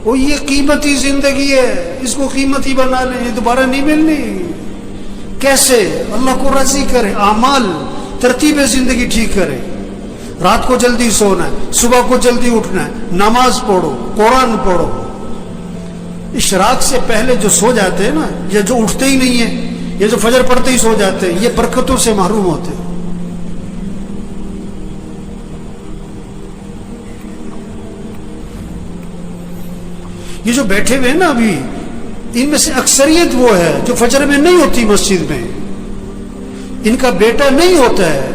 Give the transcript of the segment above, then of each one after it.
وہ یہ قیمتی زندگی ہے، اس کو قیمتی بنا لیں، یہ دوبارہ نہیں ملنی۔ کیسے؟ اللہ کو راضی کرے، اعمال ترتیب زندگی ٹھیک کرے، رات کو جلدی سونا ہے، صبح کو جلدی اٹھنا ہے، نماز پڑھو، قرآن پڑھو۔ اشراق سے پہلے جو سو جاتے ہیں نا، یہ جو اٹھتے ہی نہیں ہیں، یہ جو فجر پڑھتے ہی سو جاتے ہیں، یہ برکتوں سے محروم ہوتے ہیں۔ یہ جو بیٹھے ہوئے ہیں نا ابھی، ان میں سے اکثریت وہ ہے جو فجر میں نہیں ہوتی مسجد میں، ان کا بیٹا نہیں ہوتا ہے،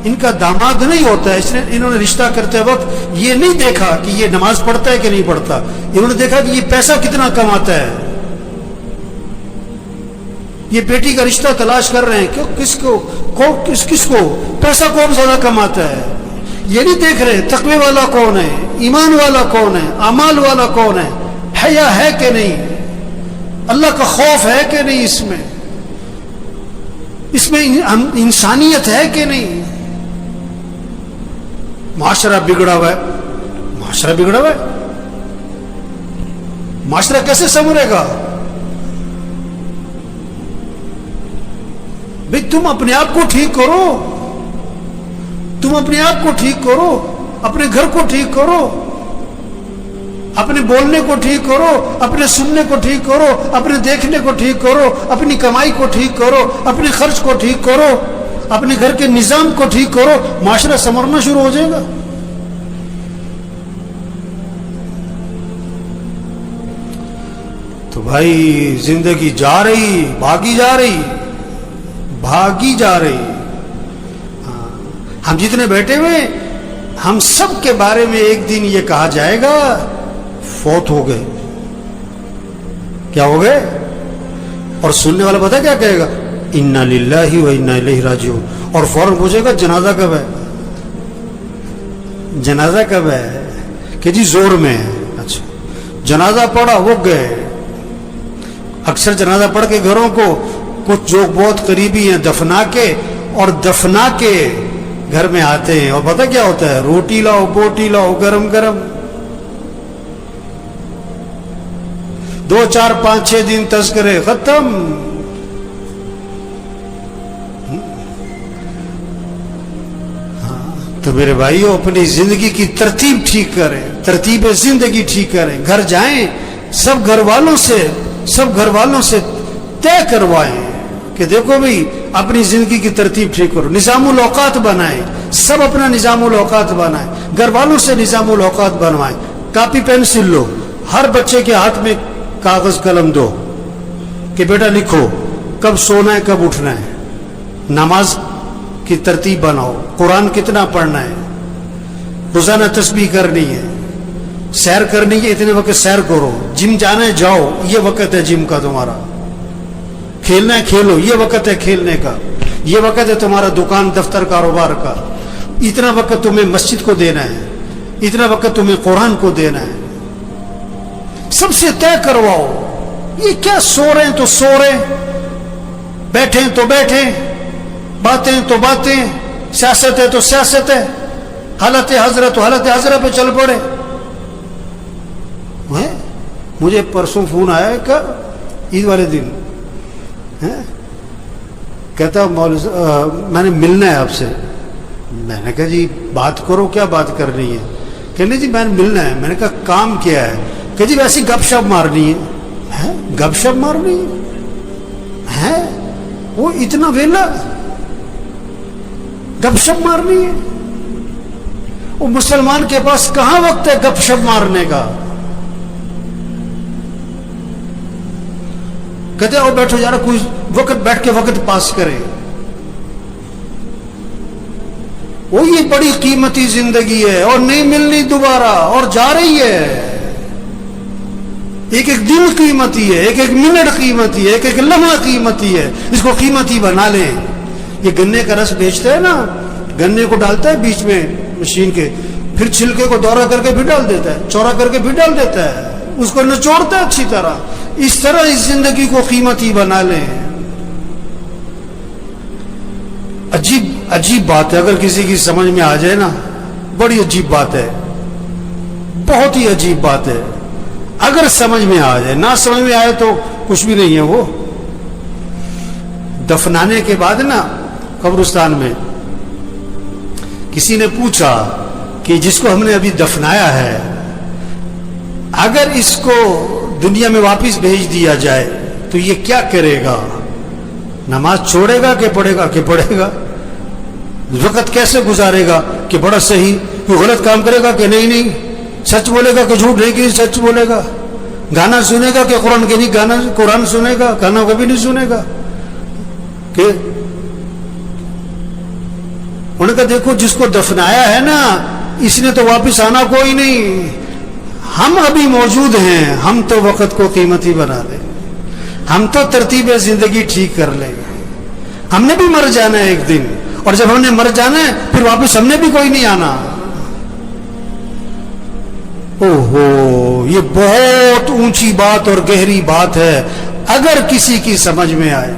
ان کا داماد نہیں ہوتا ہے، اس نے انہوں نے رشتہ کرتے وقت یہ نہیں دیکھا کہ یہ نماز پڑھتا ہے کہ نہیں پڑھتا، انہوں نے دیکھا کہ یہ پیسہ کتنا کماتا ہے۔ یہ بیٹی کا رشتہ تلاش کر رہے ہیں کہ کس کو پیسہ کون زیادہ کماتا ہے، یہ نہیں دیکھ رہے تقوی والا کون ہے، ایمان والا کون ہے، اعمال والا کون ہے، حیا ہے کہ نہیں، اللہ کا خوف ہے کہ نہیں، اس میں انسانیت ہے کہ نہیں۔ معاشرہ بگڑا ہوا ہے، معاشرہ بگڑا ہوا ہے، معاشرہ کیسے سنورے گا؟ بھئی تم اپنے آپ کو ٹھیک کرو، تم اپنے آپ کو ٹھیک کرو، اپنے گھر کو ٹھیک کرو، اپنے بولنے کو ٹھیک کرو، اپنے سننے کو ٹھیک کرو، اپنے دیکھنے کو ٹھیک کرو، اپنی کمائی کو ٹھیک کرو، اپنے خرچ کو ٹھیک کرو، اپنے گھر کے نظام کو ٹھیک کرو، معاشرہ سنورنا شروع ہو جائے گا۔ تو بھائی زندگی جا رہی، بھاگی جا رہی، بھاگی جا رہی۔ ہم جتنے بیٹھے ہوئے، ہم سب کے بارے میں ایک دن یہ کہا جائے گا فوت ہو گئے۔ کیا ہو گئے؟ اور سننے والا پتہ کیا کہے گا؟ انا للہ و انا الیہ راجعون، اور فوراً پوچھے گا جنازہ کب ہے، جنازہ کب ہے، کہ جی زور میں ہے۔ اچھا جنازہ پڑھا، وہ گئے۔ اکثر جنازہ پڑھ کے گھروں کو کچھ جو بہت قریبی ہیں دفنا کے، اور دفنا کے گھر میں آتے ہیں، اور پتہ کیا ہوتا ہے؟ روٹی لاؤ، بوٹی لاؤ، گرم گرم، 2 4 5 6 دن تذکرے ختم۔ تو میرے بھائیو اپنی زندگی کی ترتیب ٹھیک کریں، ترتیب زندگی ٹھیک کریں۔ گھر جائیں، سب گھر والوں سے طے کروائیں کہ دیکھو بھئی اپنی زندگی کی ترتیب ٹھیک کرو، نظام الاوقات بنائیں، سب اپنا نظام الاوقات بنائیں، گھر والوں سے نظام الاوقات بنوائیں۔ کاپی پینسل لو، ہر بچے کے ہاتھ میں کاغذ قلم دو کہ بیٹا لکھو کب سونا ہے، کب اٹھنا ہے، نماز کی ترتیب بناؤ، قرآن کتنا پڑھنا ہے، روزانہ تسبیح کرنی ہے، سیر کرنی ہے، اتنے وقت سیر کرو، جم جانا ہے جاؤ، یہ وقت ہے جم کا تمہارا، کھیلنا ہے کھیلو، یہ وقت ہے کھیلنے کا، یہ وقت ہے تمہارا دکان دفتر کاروبار کا، اتنا وقت تمہیں مسجد کو دینا ہے، اتنا وقت تمہیں قرآن کو دینا ہے۔ سب سے طے کرواؤ۔ یہ کیا سو رہے ہیں تو سو رہے، بیٹھے ہیں تو بیٹھے، باتیں تو باتیں، سیاست ہے تو سیاست ہے، حالت حضرت تو حالت حضرت پہ چل پڑے۔ مجھے پرسوں فون آیا کہ عید والے دن کہتا میں نے ملنا ہے آپ سے۔ میں نے کہا جی بات کرو، کیا بات کرنی ہے؟ کہنے جی میں نے ملنا ہے۔ میں نے کہا کام کیا ہے؟ کہ جی ویسی گپ شپ مارنی ہے۔ گپ شپ مارنی ہے؟ وہ اتنا ویلا گپ شپ مارنی ہے؟ وہ مسلمان کے پاس کہاں وقت ہے گپ شپ مارنے کا؟ کہتے ہیں بیٹھو یار، کوئی وقت بیٹھ کے وقت پاس کرے۔ وہ یہ بڑی قیمتی زندگی ہے اور نہیں ملنی دوبارہ، اور جا رہی ہے۔ ایک ایک دن قیمتی ہے، ایک ایک منٹ قیمتی ہے، ایک ایک لمحہ قیمتی ہے۔ اس کو قیمتی بنا لیں۔ یہ گنے کا رس بیچتا ہے نا، گنے کو ڈالتا ہے بیچ میں مشین کے، پھر چھلکے کو دورہ کر کے بھی ڈال دیتا ہے، چورا کر کے بھی ڈال دیتا ہے، اس کو نچوڑتا ہے اچھی طرح۔ اس طرح اس زندگی کو قیمتی بنا لیں۔ عجیب بات ہے، اگر کسی کی سمجھ میں آ جائے نا، بڑی عجیب بات ہے، بہت ہی عجیب بات ہے۔ اگر سمجھ میں آ جائے، نہ سمجھ میں آئے تو کچھ بھی نہیں ہے وہ. دفنانے کے بعد نا قبرستان میں کسی نے پوچھا کہ جس کو ہم نے ابھی دفنایا ہے اگر اس کو دنیا میں واپس بھیج دیا جائے تو یہ کیا کرے گا؟ نماز چھوڑے گا کہ پڑھے گا؟ کہ پڑھے گا. وقت کیسے گزارے گا؟ کہ بڑا صحیح. کوئی غلط کام کرے گا کہ نہیں سچ بولے گا کہ جھوٹ نہیں کہ سچ بولے گا. گانا سنے گا کہ قرآن کے نہیں گانا قرآن سنے گا؟ گانا کبھی نہیں سنے گا. کہ انہوں نے کہا دیکھو جس کو دفنایا ہے نا اس نے تو واپس آنا کوئی نہیں. ہم ابھی موجود ہیں، ہم تو وقت کو قیمتی بنا دیں، ہم تو ترتیب زندگی ٹھیک کر لیں گے. ہم نے بھی مر جانا ہے ایک دن، اور جب ہم نے مر جانا ہے پھر واپس ہم نے بھی کوئی نہیں آنا. اوہو، یہ بہت اونچی بات اور گہری بات ہے اگر کسی کی سمجھ میں آئے.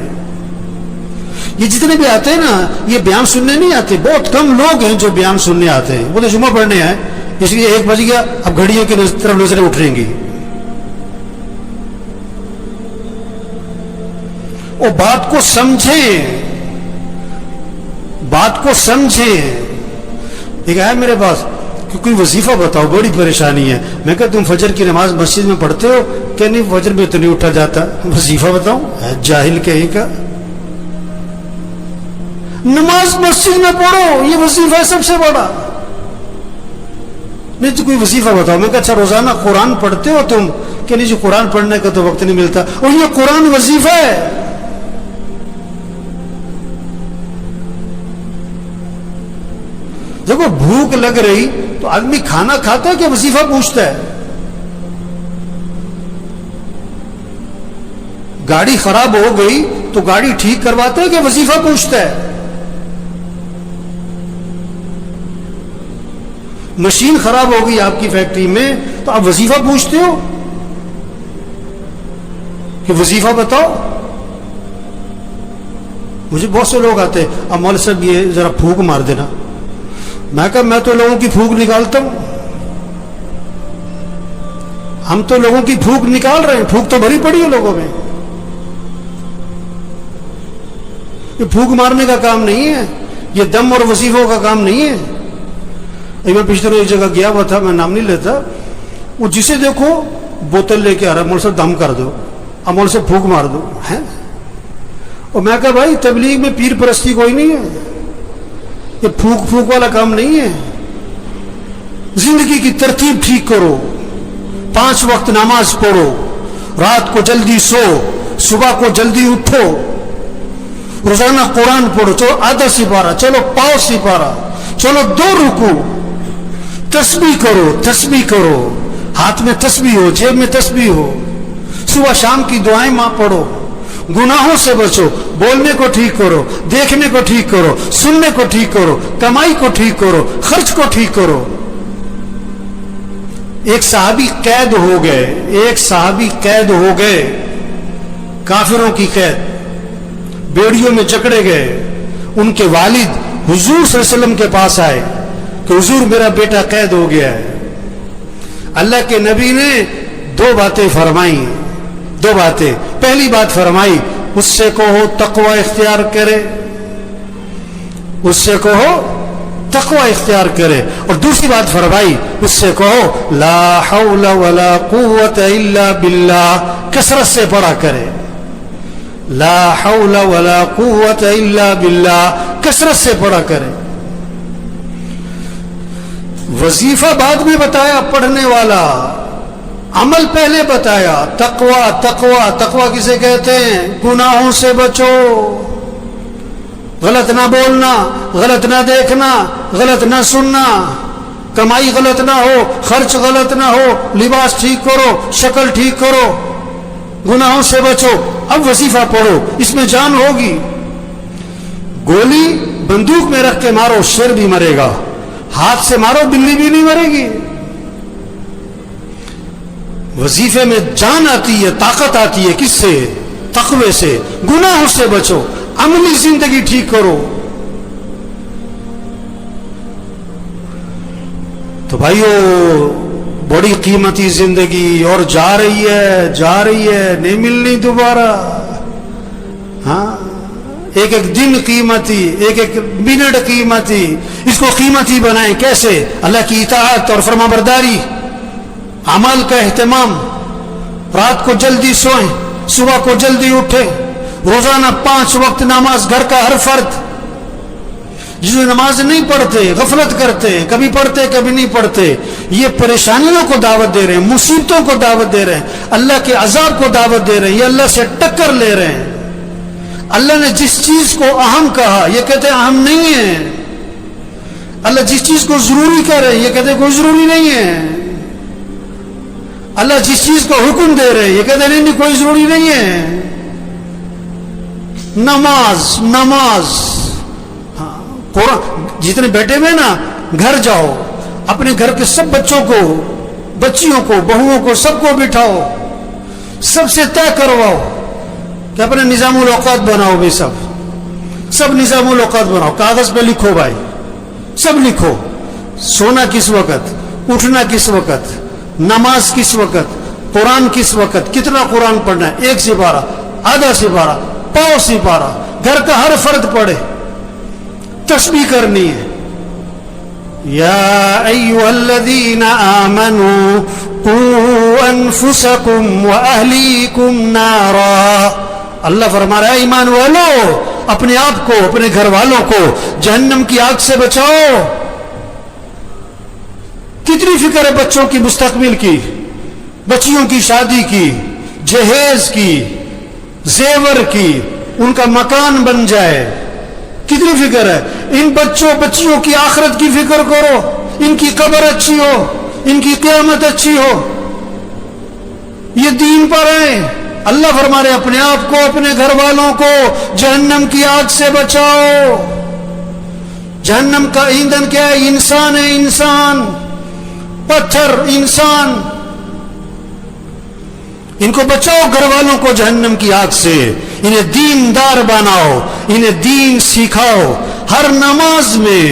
یہ جتنے بھی آتے ہیں نا یہ بیان سننے نہیں آتے. بہت کم لوگ ہیں جو بیان سننے آتے ہیں. وہ تو جمعہ پڑھنے آئے، اس لیے 1 بج گیا اب گھڑیوں کی طرف نظریں اٹھیں گی. وہ بات کو سمجھیں، بات کو سمجھیں. ایک ہے میرے پاس کہ کوئی وظیفہ بتاؤ، بڑی پریشانی ہے. میں کہا تم فجر کی نماز مسجد میں پڑھتے ہو؟ کہ نہیں فجر میں تو نہیں اٹھا جاتا. وظیفہ بتاؤں؟ جاہل کہیں کا. نماز مسجد میں پڑھو، یہ وظیفہ ہے سب سے بڑا. نہیں تو کوئی وظیفہ بتاؤ. میں کہا اچھا روزانہ قرآن پڑھتے ہو تم؟ کہ نہیں جی قرآن پڑھنے کا تو وقت نہیں ملتا. اور یہ قرآن وظیفہ ہے. دیکھو بھوک لگ رہی تو آدمی کھانا کھاتا ہے کہ وظیفہ پوچھتا ہے؟ گاڑی خراب ہو گئی تو گاڑی ٹھیک کرواتا ہے کہ وظیفہ پوچھتا ہے؟ مشین خراب ہو گئی آپ کی فیکٹری میں تو آپ وظیفہ پوچھتے ہو کہ وظیفہ بتاؤ؟ مجھے بہت سے لوگ آتے ہیں اب مولوی صاحب یہ ذرا پھونک مار دینا. میں کہا میں تو لوگوں کی پھونک نکالتا ہوں. ہم تو لوگوں کی پھونک نکال رہے ہیں. پھونک تو بھری پڑی ہے لوگوں میں. یہ پھونک مارنے کا کام نہیں ہے، یہ دم اور وظیفوں کا کام نہیں ہے. میں پچھلے روز ایک جگہ گیا ہوا تھا، میں نام نہیں لیتا. وہ جسے دیکھو بوتل لے کے آ رہا ہے، مول سے دم کر دو، اب مول سے پھونک مار دو ہے. اور میں کہا بھائی تبلیغ میں پیر پرستی کوئی نہیں ہے، یہ پھونک پھونک والا کام نہیں ہے. زندگی کی ترتیب ٹھیک کرو، 5 وقت نماز پڑھو، رات کو جلدی سو، صبح کو جلدی اٹھو، روزانہ قرآن پڑھو. چلو آدھا سپارہ، چلو پاؤ سپارہ، چلو 2 رکوع. تسبیح کرو، تسبیح کرو، ہاتھ میں تسبیح ہو، جیب میں تسبیح ہو. صبح شام کی دعائیں ماں پڑھو. گناہوں سے بچو، بولنے کو ٹھیک کرو، دیکھنے کو ٹھیک کرو، سننے کو ٹھیک کرو، کمائی کو ٹھیک کرو، خرچ کو ٹھیک کرو. ایک صحابی قید ہو گئے، ایک صحابی قید ہو گئے، کافروں کی قید، بیڑیوں میں جکڑے گئے. ان کے والد حضور صلی اللہ علیہ وسلم کے پاس آئے کہ حضور میرا بیٹا قید ہو گیا ہے. اللہ کے نبی نے 2 باتیں فرمائی، 2 باتیں. پہلی بات فرمائی اس سے کہو تقوی اختیار کرے، اس سے کہو تقوی اختیار کرے. اور دوسری بات فرمائی اس سے کہو لا حول ولا قوت الا باللہ، کثرت سے پڑھا کرے. لا حول ولا قوت الا باللہ، کثرت سے پڑھا کرے. وظیفہ بعد میں بتایا پڑھنے والا، عمل پہلے بتایا. تقوی تقوی تقوی کسے کہتے ہیں؟ گناہوں سے بچو، غلط نہ بولنا، غلط نہ دیکھنا، غلط نہ سننا، کمائی غلط نہ ہو، خرچ غلط نہ ہو، لباس ٹھیک کرو، شکل ٹھیک کرو، گناہوں سے بچو. اب وظیفہ پڑھو، اس میں جان ہوگی. گولی بندوق میں رکھ کے مارو شیر بھی مرے گا، ہاتھ سے مارو بلی بھی نہیں مرے گی. وظیفے میں جان آتی ہے، طاقت آتی ہے. کس سے؟ تقوی سے. گناہوں سے بچو، عملی زندگی ٹھیک کرو. تو بھائیو بڑی قیمتی زندگی اور جا رہی ہے نہیں ملنی دوبارہ. ہاں ایک ایک دن قیمتی, ایک ایک منٹ قیمتی, اس کو قیمتی بنائیں. کیسے؟ اللہ کی اطاعت اور فرما برداری, عمل کا اہتمام. رات کو جلدی سوئیں, صبح کو جلدی اٹھیں, روزانہ 5 وقت نماز. گھر کا ہر فرد جس میں نماز نہیں پڑھتے, غفلت کرتے, کبھی پڑھتے کبھی نہیں پڑھتے, یہ پریشانیوں کو دعوت دے رہے ہیں, مصیبتوں کو دعوت دے رہے ہیں, اللہ کے عذاب کو دعوت دے رہے ہیں, یہ اللہ سے ٹکر لے رہے ہیں. اللہ نے جس چیز کو اہم کہا یہ کہتے ہیں اہم نہیں ہے. اللہ جس چیز کو ضروری کہہ رہے ہیں یہ کہتے ہیں کوئی ضروری نہیں ہے. اللہ جس چیز کو حکم دے رہے ہیں یہ کہتے ہیں نہیں کوئی ضروری نہیں ہے. نماز نماز. قرآن جتنے بیٹھے ہوئے نا, گھر جاؤ, اپنے گھر کے سب بچوں کو, بچیوں کو, بہوؤں کو, سب کو بٹھاؤ, سب سے طے کرواؤ کہ اپنے نظام الاوقات بناؤ. بھی سب نظام الاوقات بناؤ, کاغذ پہ لکھو بھائی, سب لکھو. سونا کس وقت, اٹھنا کس وقت, نماز کس وقت, قرآن کس وقت, کتنا قرآن پڑھنا ہے, 1 سپارہ, آدھا سپارہ, پاؤ سپارہ. گھر کا ہر فرد پڑھے. تسبیح کرنی ہے. یا ایھا الذین آمنوا قوا انفسکم واہلیکم نارا. اللہ فرما رہا ہے ایمان والو, اپنے آپ کو, اپنے گھر والوں کو جہنم کی آگ سے بچاؤ. کتنی فکر ہے بچوں کی مستقبل کی, بچیوں کی شادی کی, جہیز کی, زیور کی, ان کا مکان بن جائے. کتنی فکر ہے. ان بچیوں کی آخرت کی فکر کرو, ان کی قبر اچھی ہو, ان کی قیامت اچھی ہو. یہ دین پر ہے. اللہ فرما رہے اپنے آپ کو, اپنے گھر والوں کو جہنم کی آگ سے بچاؤ. جہنم کا ایندھن کیا ہے؟ انسان ہے, انسان, پتھر, انسان. ان کو بچاؤ, گھر والوں کو جہنم کی آگ سے. انہیں دیندار بناؤ, انہیں دین سکھاؤ. ہر نماز میں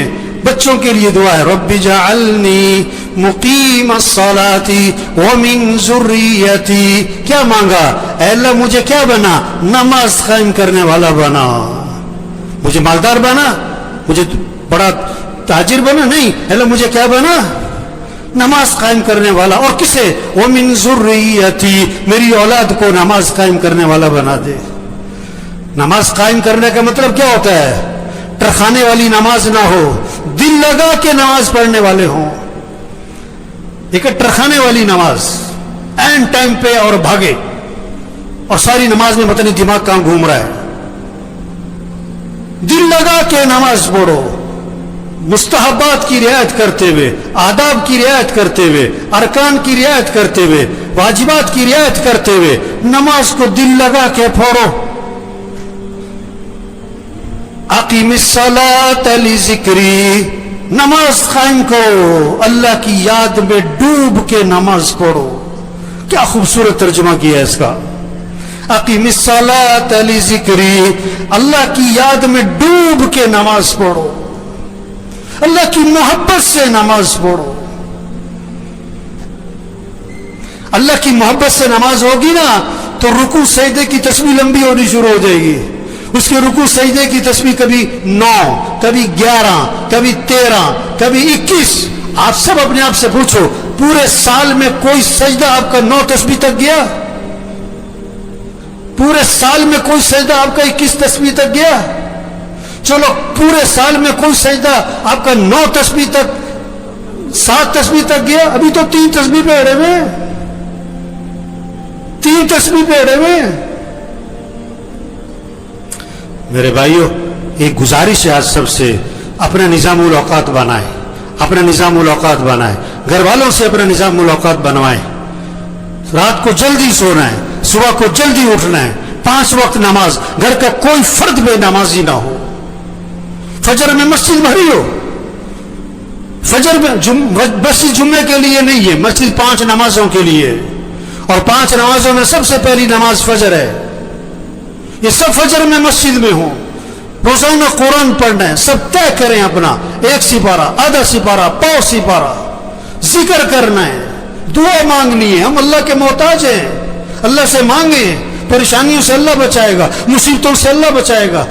بچوں کے لیے دعا ہے, رب جعلنی مقیم الصلاۃ ومن ذریتی. کیا مانگا؟ اے اللہ مجھے کیا بنا؟ نماز قائم کرنے والا بنا. مجھے مالدار بنا, مجھے بڑا تاجر بنا نہیں. اے اللہ مجھے کیا بنا؟ نماز قائم کرنے والا. اور کسے؟ ومن ذریتی, میری اولاد کو نماز قائم کرنے والا بنا دے. نماز قائم کرنے کا مطلب کیا ہوتا ہے؟ ٹرخانے والی نماز نہ ہو, دل لگا کے نماز پڑھنے والے ہوں. ایک ٹرخانے والی نماز, این ٹائم پہ اور بھاگے, اور ساری نماز میں پتہ نہیں دماغ کہاں گھوم رہا ہے. دل لگا کے نماز پڑھو, مستحبات کی رعایت کرتے ہوئے, آداب کی رعایت کرتے ہوئے, ارکان کی رعایت کرتے ہوئے, واجبات کی رعایت کرتے ہوئے نماز کو دل لگا کے پڑھو. اقیم الصلاۃ لذکری, نماز قائم کرو, اللہ کی یاد میں ڈوب کے نماز پڑھو. کیا خوبصورت ترجمہ کیا ہے اس کا. اقیم الصلاۃ لذکری, اللہ کی یاد میں ڈوب کے نماز پڑھو, اللہ کی محبت سے نماز پڑھو. اللہ کی محبت سے نماز ہوگی نا تو رکوع سجدے کی تسبیح لمبی ہونی شروع ہو جائے گی. اس کے رکوع سجدے کی تسبیح کبھی 9, کبھی 11, کبھی 13, کبھی 21. آپ سب اپنے آپ سے پوچھو, پورے سال میں کوئی سجدہ آپ کا 9 تسبیح تک گیا؟ پورے سال میں کوئی سجدہ آپ کا 21 تسبیح تک گیا؟ چلو پورے سال میں کوئی سجدہ آپ کا 9 تسبیح تک, 7 تسبیح تک گیا؟ ابھی تو 3 تسبیح پہ اڑے ہوئے, 3 تسبیح پہ اڑے ہوئے. میرے بھائیوں, ایک گزارش ہے آج سب سے, اپنا نظام الاوقات بنائیں, اپنا نظام الاوقات بنائیں. گھر والوں سے اپنا نظام الاوقات بنوائیں. رات کو جلدی سونا ہے, صبح کو جلدی اٹھنا ہے, 5 وقت نماز. گھر کا کوئی فرد بے نمازی نہ ہو. فجر میں مسجد بھری ہو. فجر میں مسجد جمعے کے لیے نہیں ہے, مسجد 5 نمازوں کے لیے, اور 5 نمازوں میں سب سے پہلی نماز فجر ہے. یہ سب فجر میں مسجد میں ہوں. روزانہ قرآن پڑھنا ہے. سب طے کریں اپنا 1 سپارہ, آدھا سپارہ, پاؤ سپارہ. ذکر کرنا ہے, دعا مانگنی ہے. ہم اللہ کے محتاج ہیں. اللہ سے مانگیں, پریشانیوں سے اللہ بچائے گا, مصیبتوں سے اللہ بچائے گا.